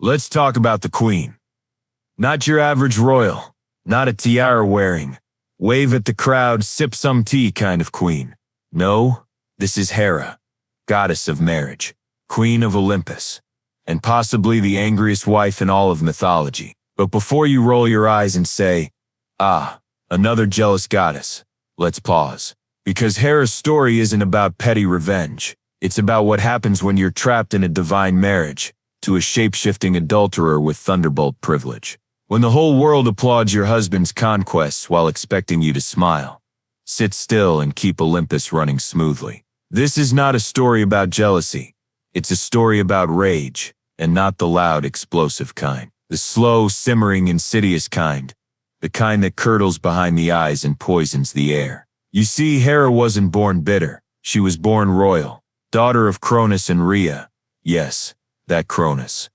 Let's talk about the queen. Not your average royal, not a tiara-wearing, wave at the crowd, sip some tea kind of queen. No, this is Hera, goddess of marriage, queen of Olympus, and possibly the angriest wife in all of mythology. But before you roll your eyes and say, "Ah, another jealous goddess," let's pause. Because Hera's story isn't about petty revenge. It's about what happens when you're trapped in a divine marriage to a shape-shifting adulterer with thunderbolt privilege. When the whole world applauds your husband's conquests while expecting you to smile, sit still and keep Olympus running smoothly. This is not a story about jealousy. It's a story about rage, and not the loud, explosive kind. The slow, simmering, insidious kind. The kind that curdles behind the eyes and poisons the air. You see, Hera wasn't born bitter. She was born royal. Daughter of Cronus and Rhea. Yes, that Cronus.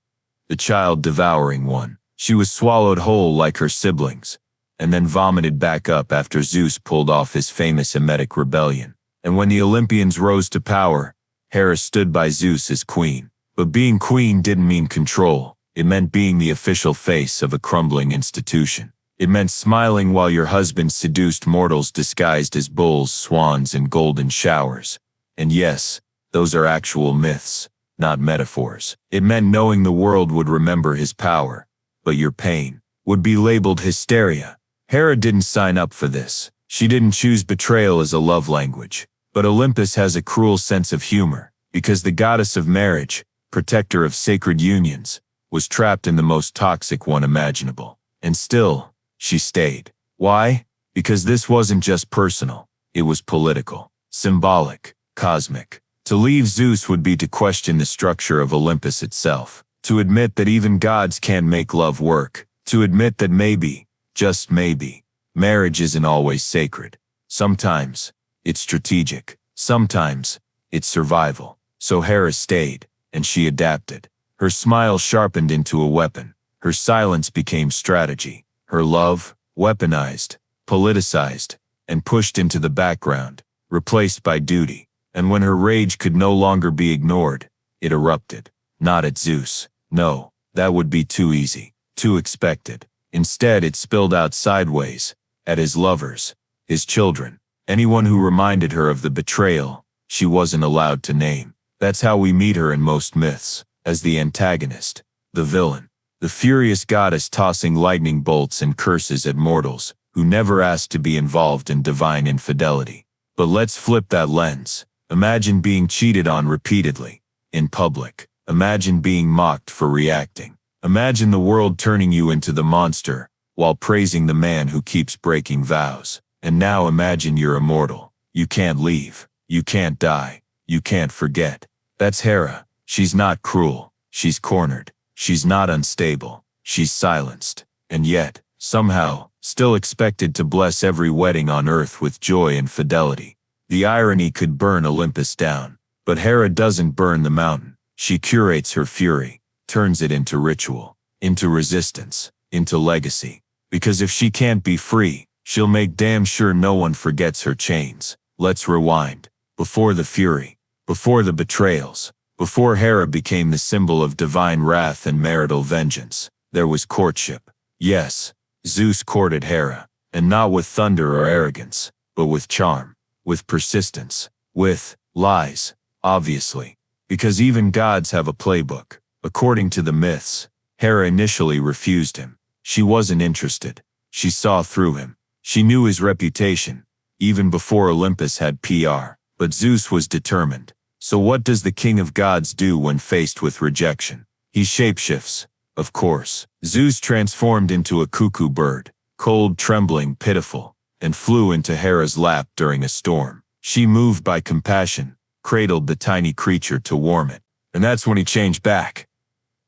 The child-devouring one. She was swallowed whole like her siblings, and then vomited back up after Zeus pulled off his famous Emetic rebellion. And when the Olympians rose to power, Hera stood by Zeus as queen. But being queen didn't mean control. It meant being the official face of a crumbling institution. It meant smiling while your husband seduced mortals disguised as bulls, swans, and golden showers. And yes, those are actual myths, not metaphors. It meant knowing the world would remember his power, but your pain would be labeled hysteria. Hera didn't sign up for this. She didn't choose betrayal as a love language. But Olympus has a cruel sense of humor, because the goddess of marriage, protector of sacred unions, was trapped in the most toxic one imaginable. And still, she stayed. Why? Because this wasn't just personal. It was political, symbolic, cosmic. To leave Zeus would be to question the structure of Olympus itself. To admit that even gods can't make love work. To admit that maybe, just maybe, marriage isn't always sacred. Sometimes, it's strategic. Sometimes, it's survival. So Hera stayed, and she adapted. Her smile sharpened into a weapon. Her silence became strategy. Her love, weaponized, politicized, and pushed into the background, replaced by duty. And when her rage could no longer be ignored, it erupted. Not at Zeus. No, that would be too easy, too expected. Instead, it spilled out sideways, at his lovers, his children, anyone who reminded her of the betrayal she wasn't allowed to name. That's how we meet her in most myths, as the antagonist, the villain, the furious goddess tossing lightning bolts and curses at mortals who never asked to be involved in divine infidelity. But let's flip that lens. Imagine being cheated on repeatedly, in public. Imagine being mocked for reacting. Imagine the world turning you into the monster, while praising the man who keeps breaking vows. And now imagine you're immortal. You can't leave. You can't die. You can't forget. That's Hera. She's not cruel. She's cornered. She's not unstable. She's silenced. And yet, somehow, still expected to bless every wedding on earth with joy and fidelity. The irony could burn Olympus down. But Hera doesn't burn the mountain. She curates her fury, turns it into ritual, into resistance, into legacy. Because if she can't be free, she'll make damn sure no one forgets her chains. Let's rewind. Before the fury, before the betrayals, before Hera became the symbol of divine wrath and marital vengeance, there was courtship. Yes, Zeus courted Hera, and not with thunder or arrogance, but with charm, with persistence, with lies, obviously. Because even gods have a playbook. According to the myths, Hera initially refused him. She wasn't interested. She saw through him. She knew his reputation, even before Olympus had PR. But Zeus was determined. So what does the king of gods do when faced with rejection? He shapeshifts, of course. Zeus transformed into a cuckoo bird, cold, trembling, pitiful, and flew into Hera's lap during a storm. She, moved by compassion, cradled the tiny creature to warm it. And that's when he changed back.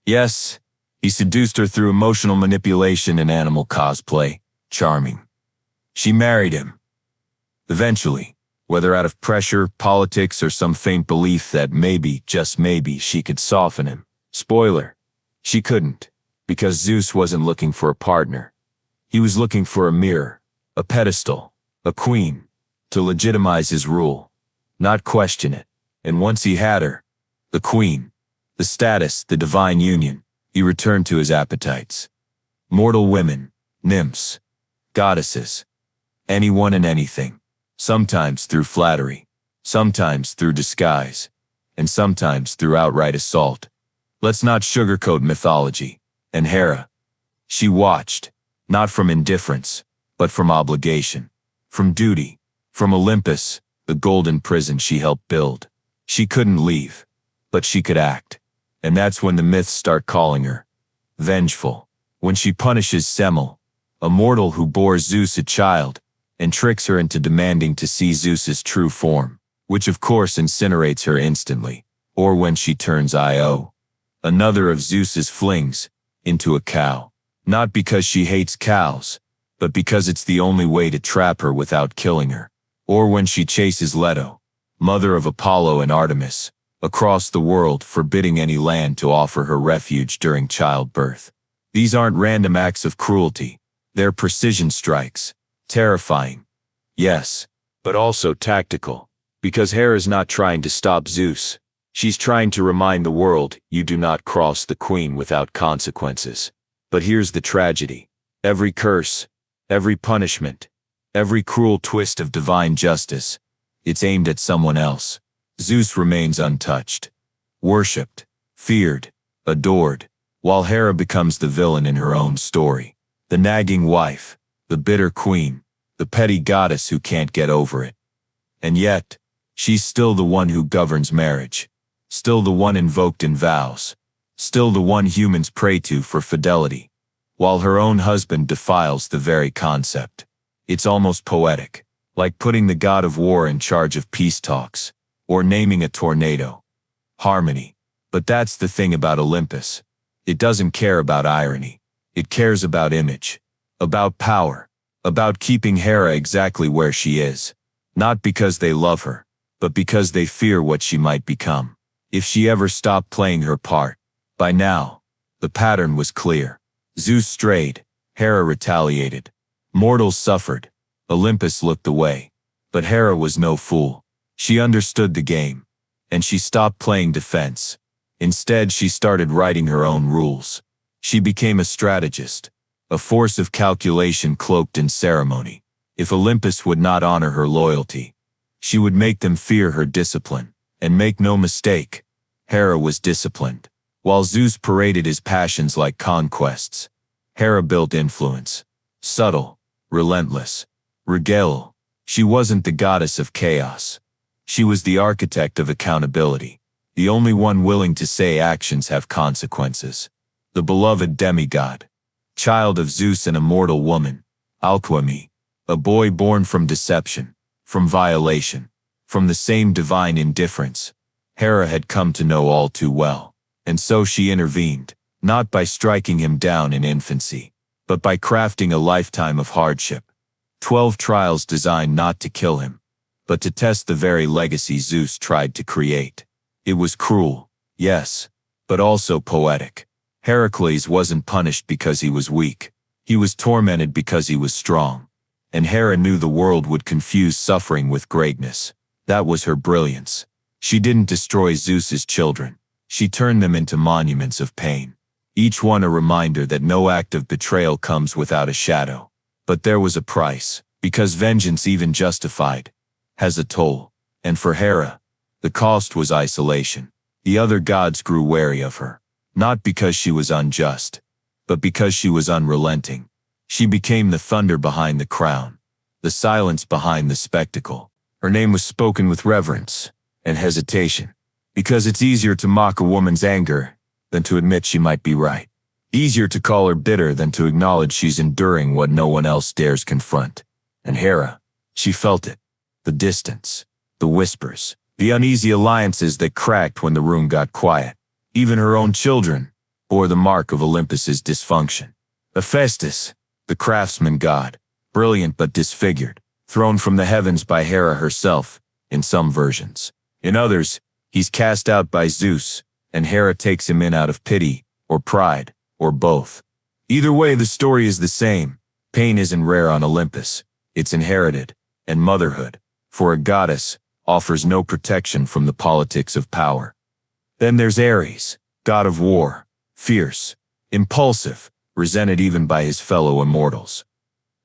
Yes, he seduced her through emotional manipulation and animal cosplay. Charming. She married him. Eventually, whether out of pressure, politics, or some faint belief that maybe, just maybe, she could soften him. Spoiler, she couldn't, because Zeus wasn't looking for a partner. He was looking for a mirror, a pedestal, a queen, to legitimize his rule, not question it. And once he had her, the queen, the status, the divine union, he returned to his appetites. Mortal women, nymphs, goddesses, anyone and anything, sometimes through flattery, sometimes through disguise, and sometimes through outright assault. Let's not sugarcoat mythology. And HERA, she watched, not from indifference, but from obligation, from duty, from Olympus, the golden prison she helped build. She couldn't leave, but she could act. And that's when the myths start calling her Vengeful. When she punishes Semele, a mortal who bore Zeus a child, and tricks her into demanding to see Zeus's true form, which of course incinerates her instantly. Or when she turns Io, another of Zeus's flings, into a cow. Not because she hates cows, but because it's the only way to trap her without killing her. Or when she chases Leto, mother of Apollo and Artemis, across the world, forbidding any land to offer her refuge during childbirth. These aren't random acts of cruelty. They're precision strikes. Terrifying, yes, but also tactical. Because HERA's not trying to stop Zeus. She's trying to remind the world, you do not cross the queen without consequences. But here's the tragedy. Every curse, every punishment, every cruel twist of divine justice, it's aimed at someone else. Zeus remains untouched, worshipped, feared, adored, while HERA becomes the villain in her own story. The nagging wife, the bitter queen, the petty goddess who can't get over it. And yet, she's still the one who governs marriage, still the one invoked in vows, still the one humans pray to for fidelity, while her own husband defiles the very concept. It's almost poetic, like putting the god of war in charge of peace talks, or naming a tornado. Harmony. But that's the thing about Olympus. It doesn't care about irony. It cares about image, about power, about keeping HERA exactly where she is. Not because they love her, but because they fear what she might become. If she ever stopped playing her part. By now, the pattern was clear. Zeus strayed, HERA retaliated. Mortals suffered, Olympus looked away. But HERA was no fool. She understood the game, and she stopped playing defense. Instead, she started writing her own rules. She became a strategist, a force of calculation cloaked in ceremony. If Olympus would not honor her loyalty, she would make them fear her discipline. And make no mistake, HERA was disciplined. While Zeus paraded his passions like conquests, HERA built influence. Subtle, relentless, regal. She wasn't the goddess of chaos. She was the architect of accountability, the only one willing to say actions have consequences. The beloved demigod, child of Zeus and a mortal woman, Alchemy, a boy born from deception, from violation, from the same divine indifference, HERA had come to know all too well. And so she intervened, not by striking him down in infancy, but by crafting a lifetime of hardship. 12 trials designed not to kill him, but to test the very legacy Zeus tried to create. It was cruel, yes, but also poetic. Heracles wasn't punished because he was weak. He was tormented because he was strong. And HERA knew the world would confuse suffering with greatness. That was her brilliance. She didn't destroy Zeus's children. She turned them into monuments of pain. Each one a reminder that no act of betrayal comes without a shadow. But there was a price, because vengeance, even justified, has a toll. And for HERA, the cost was isolation. The other gods grew wary of her, not because she was unjust, but because she was unrelenting. She became the thunder behind the crown, the silence behind the spectacle. Her name was spoken with reverence and hesitation, because it's easier to mock a woman's anger than to admit she might be right. Easier to call her bitter than to acknowledge she's enduring what no one else dares confront. And HERA, she felt it. The distance, the whispers, the uneasy alliances that cracked when the room got quiet. Even her own children bore the mark of Olympus's dysfunction. Hephaestus, the craftsman god, brilliant but disfigured, thrown from the heavens by HERA herself, in some versions. In others, he's cast out by Zeus, and HERA takes him in out of pity, or pride, or both. Either way, the story is the same. Pain isn't rare on Olympus. It's inherited, and motherhood, for a goddess, offers no protection from the politics of power. Then there's Ares, god of war, fierce, impulsive, resented even by his fellow immortals.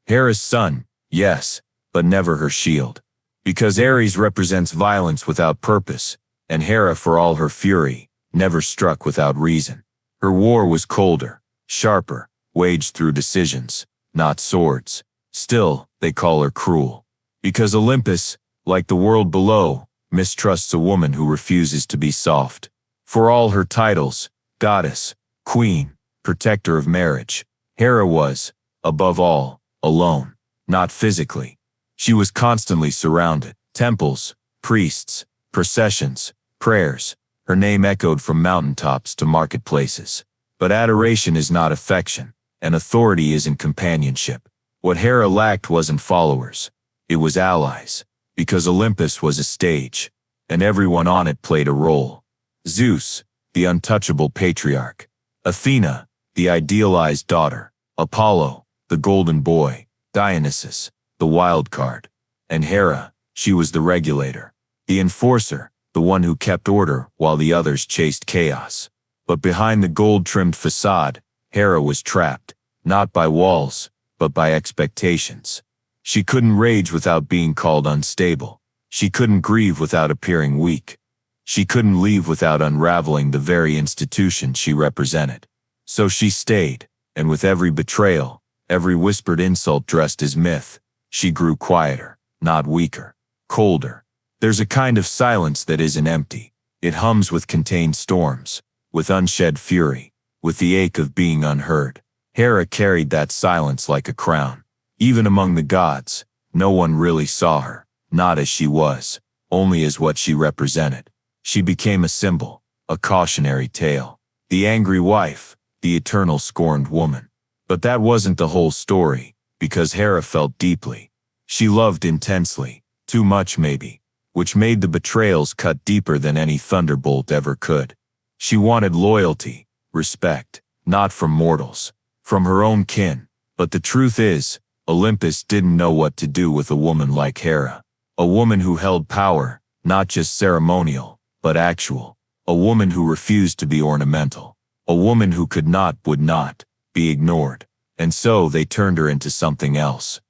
Hera's son, yes, but never her shield. Because Ares represents violence without purpose, and Hera, for all her fury, never struck without reason. Her war was colder, sharper, waged through decisions, not swords. Still, they call her cruel. Because Olympus, like the world below, mistrusts a woman who refuses to be soft. For all her titles, goddess, queen, protector of marriage, Hera was, above all, alone. Not physically. She was constantly surrounded. Temples, priests, processions, prayers. Her name echoed from mountaintops to marketplaces. But adoration is not affection, and authority isn't companionship. What Hera lacked wasn't followers. It was allies. Because Olympus was a stage, and everyone on it played a role. Zeus, the untouchable patriarch. Athena, the idealized daughter. Apollo, the golden boy. Dionysus, the wild card. And Hera, she was the regulator. The enforcer, the one who kept order while the others chased chaos. But behind the gold-trimmed facade, Hera was trapped, not by walls, but by expectations. She couldn't rage without being called unstable. She couldn't grieve without appearing weak. She couldn't leave without unraveling the very institution she represented. So she stayed, and with every betrayal, every whispered insult dressed as myth, she grew quieter, not weaker, colder. There's a kind of silence that isn't empty. It hums with contained storms, with unshed fury, with the ache of being unheard. Hera carried that silence like a crown. Even among the gods, no one really saw her, not as she was, only as what she represented. She became a symbol, a cautionary tale. The angry wife, the eternal scorned woman. But that wasn't the whole story, because Hera felt deeply. She loved intensely, too much maybe, which made the betrayals cut deeper than any thunderbolt ever could. She wanted loyalty, respect, not from mortals, from her own kin. But the truth is, Olympus didn't know what to do with a woman like Hera. A woman who held power, not just ceremonial, but actual. A woman who refused to be ornamental. A woman who could not, would not, be ignored. And so they turned her into something else.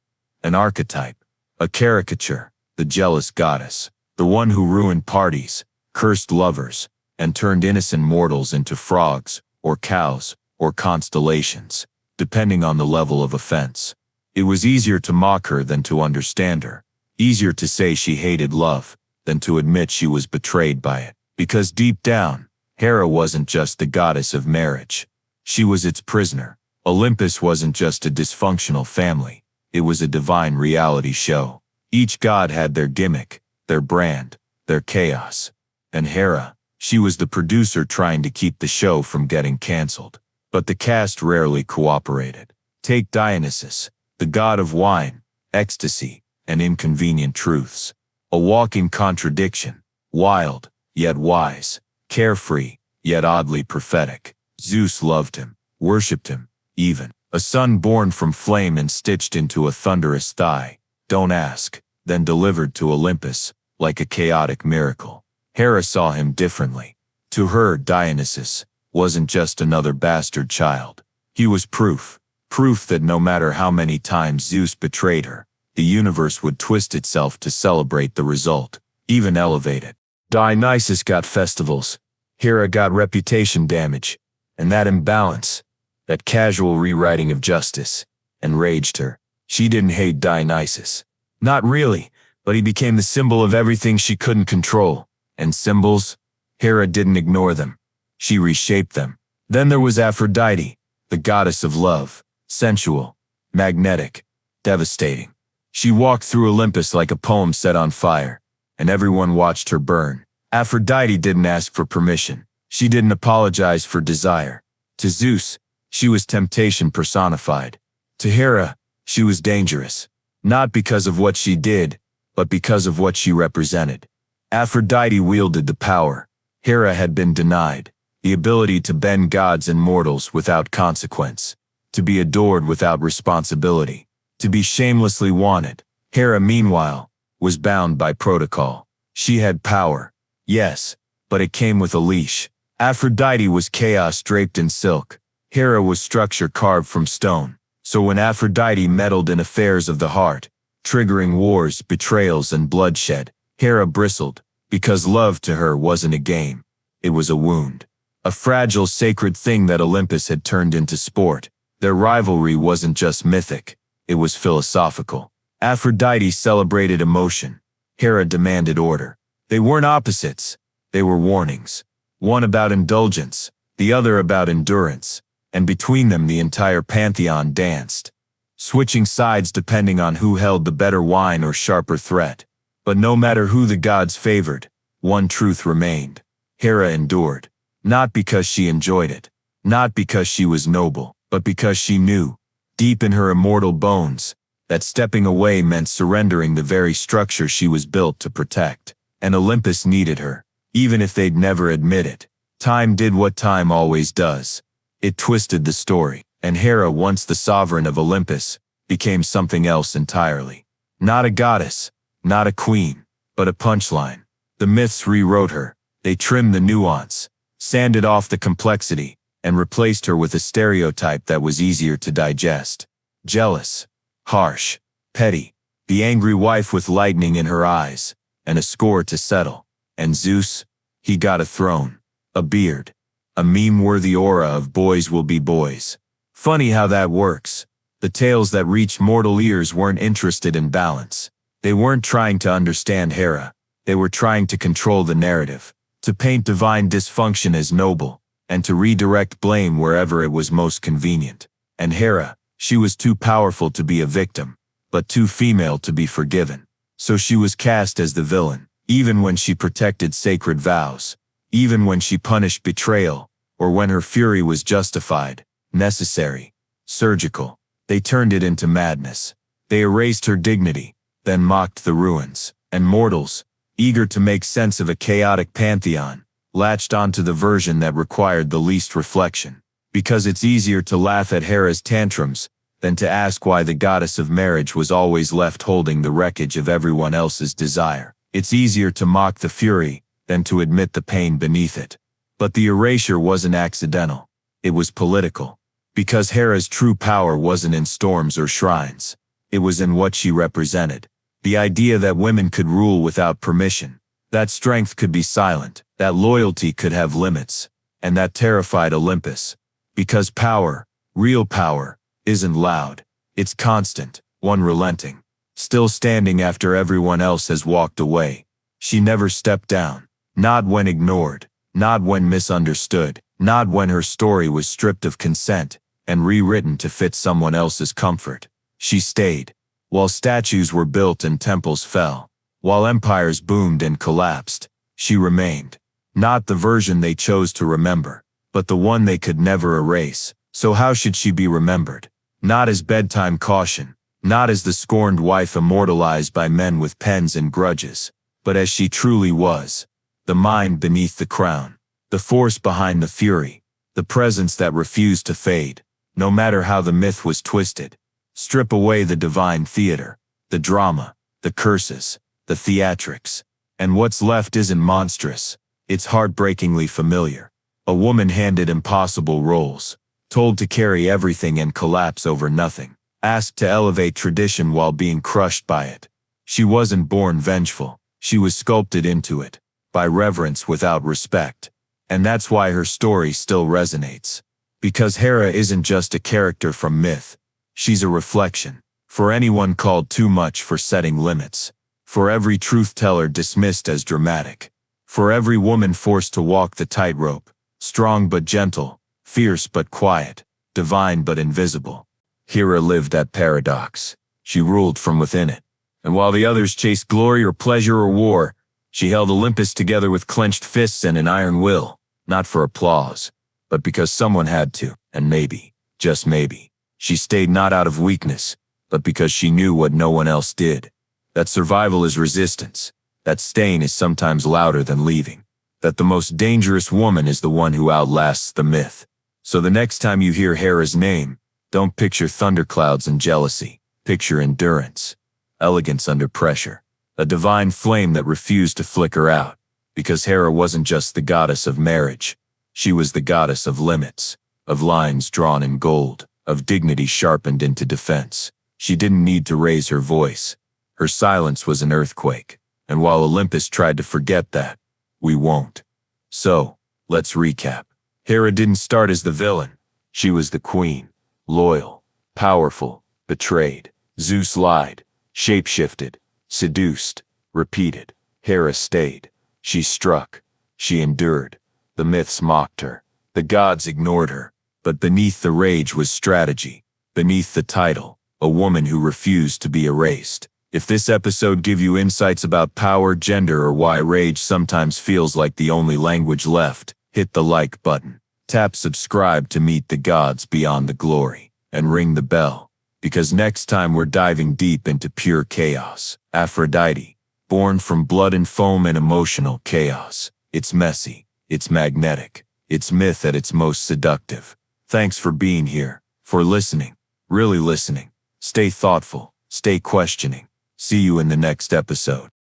An archetype. A caricature. The jealous goddess. The one who ruined parties, cursed lovers, and turned innocent mortals into frogs, or cows, or constellations, depending on the level of offense. It was easier to mock her than to understand her. Easier to say she hated love than to admit she was betrayed by it. Because deep down, Hera wasn't just the goddess of marriage. She was its prisoner. Olympus wasn't just a dysfunctional family. It was a divine reality show. Each god had their gimmick, their brand, their chaos. And Hera, she was the producer trying to keep the show from getting canceled. But the cast rarely cooperated. Take Dionysus, the god of wine, ecstasy, and inconvenient truths. A walking contradiction, wild, yet wise, carefree, yet oddly prophetic. Zeus loved him, worshipped him, even. A son born from flame and stitched into a thunderous thigh. Don't ask, then delivered to Olympus, like a chaotic miracle. Hera saw him differently. To her, Dionysus wasn't just another bastard child. He was proof. Proof that no matter how many times Zeus betrayed her, the universe would twist itself to celebrate the result, even elevate it. Dionysus got festivals. Hera got reputation damage. And that imbalance, that casual rewriting of justice, enraged her. She didn't hate Dionysus. Not really, but he became the symbol of everything she couldn't control. And symbols? Hera didn't ignore them. She reshaped them. Then there was Aphrodite, the goddess of love, sensual, magnetic, devastating. She walked through Olympus like a poem set on fire, and everyone watched her burn. Aphrodite didn't ask for permission. She didn't apologize for desire. To Zeus, she was temptation personified. To Hera, she was dangerous. Not because of what she did, but because of what she represented. Aphrodite wielded the power. Hera had been denied the ability to bend gods and mortals without consequence, to be adored without responsibility, to be shamelessly wanted. Hera, meanwhile, was bound by protocol. She had power, yes, but it came with a leash. Aphrodite was chaos draped in silk. HERA was structure carved from stone, so when Aphrodite meddled in affairs of the heart, triggering wars, betrayals, and bloodshed, HERA bristled, because love to her wasn't a game. It was a wound. A fragile, sacred thing that Olympus had turned into sport. Their rivalry wasn't just mythic, it was philosophical. Aphrodite celebrated emotion. HERA demanded order. They weren't opposites, they were warnings. One about indulgence, the other about endurance, and between them the entire pantheon danced, switching sides depending on who held the better wine or sharper threat. But no matter who the gods favored, one truth remained. HERA endured. Not because she enjoyed it, not because she was noble, but because she knew, deep in her immortal bones, that stepping away meant surrendering the very structure she was built to protect. And Olympus needed her, even if they'd never admit it. Time did what time always does. It twisted the story, and HERA, once the sovereign of Olympus, became something else entirely. Not a goddess, not a queen, but a punchline. The myths rewrote her. They trimmed the nuance, sanded off the complexity, and replaced her with a stereotype that was easier to digest. Jealous, harsh, petty, the angry wife with lightning in her eyes, and a score to settle. And Zeus, he got a throne, a beard, a meme-worthy aura of boys will be boys. Funny how that works. The tales that reached mortal ears weren't interested in balance. They weren't trying to understand HERA. They were trying to control the narrative, to paint divine dysfunction as noble, and to redirect blame wherever it was most convenient. And HERA, she was too powerful to be a victim, but too female to be forgiven. So she was cast as the villain, even when she protected sacred vows, even when she punished betrayal, or when her fury was justified, necessary, surgical. They turned it into madness. They erased her dignity, then mocked the ruins, and mortals, eager to make sense of a chaotic pantheon, latched onto the version that required the least reflection. Because it's easier to laugh at HERA's tantrums than to ask why the goddess of marriage was always left holding the wreckage of everyone else's desire. It's easier to mock the fury than to admit the pain beneath it. But the erasure wasn't accidental. It was political. Because HERA's true power wasn't in storms or shrines. It was in what she represented. The idea that women could rule without permission, that strength could be silent, that loyalty could have limits, and that terrified Olympus. Because power, real power, isn't loud. It's constant, unrelenting, still standing after everyone else has walked away. She never stepped down, not when ignored, not when misunderstood, not when her story was stripped of consent and rewritten to fit someone else's comfort. She stayed. While statues were built and temples fell, while empires boomed and collapsed, she remained. Not the version they chose to remember, but the one they could never erase. So how should she be remembered? Not as bedtime caution, not as the scorned wife immortalized by men with pens and grudges, but as she truly was. The mind beneath the crown, the force behind the fury, the presence that refused to fade, no matter how the myth was twisted. Strip away the divine theater, the drama, the curses, the theatrics, and what's left isn't monstrous, it's heartbreakingly familiar. A woman handed impossible roles, told to carry everything and collapse over nothing, asked to elevate tradition while being crushed by it. She wasn't born vengeful, she was sculpted into it, by reverence without respect. And that's why her story still resonates. Because HERA isn't just a character from myth. She's a reflection, for anyone called too much for setting limits, for every truth-teller dismissed as dramatic, for every woman forced to walk the tightrope, strong but gentle, fierce but quiet, divine but invisible. HERA lived that paradox. She ruled from within it. And while the others chased glory or pleasure or war, she held Olympus together with clenched fists and an iron will, not for applause, but because someone had to, and maybe, just maybe, she stayed not out of weakness, but because she knew what no one else did. That survival is resistance, that staying is sometimes louder than leaving, that the most dangerous woman is the one who outlasts the myth. So the next time you hear HERA's name, don't picture thunderclouds and jealousy, picture endurance, elegance under pressure, a divine flame that refused to flicker out, because HERA wasn't just the goddess of marriage, she was the goddess of limits, of lines drawn in gold, of dignity sharpened into defense. She didn't need to raise her voice. Her silence was an earthquake, and while Olympus tried to forget that, we won't. So, let's recap. Hera didn't start as the villain. She was the queen, loyal, powerful, betrayed. Zeus lied, shapeshifted, seduced, repeated. Hera stayed. She struck. She endured. The myths mocked her. The gods ignored her. But beneath the rage was strategy. Beneath the title, a woman who refused to be erased. If this episode gave you insights about power, gender, or why rage sometimes feels like the only language left, hit the like button. Tap subscribe to meet the gods beyond the glory. And ring the bell. Because next time we're diving deep into pure chaos. Aphrodite, born from blood and foam and emotional chaos. It's messy. It's magnetic. It's myth at its most seductive. Thanks for being here. For listening. Really listening. Stay thoughtful. Stay questioning. See you in the next episode.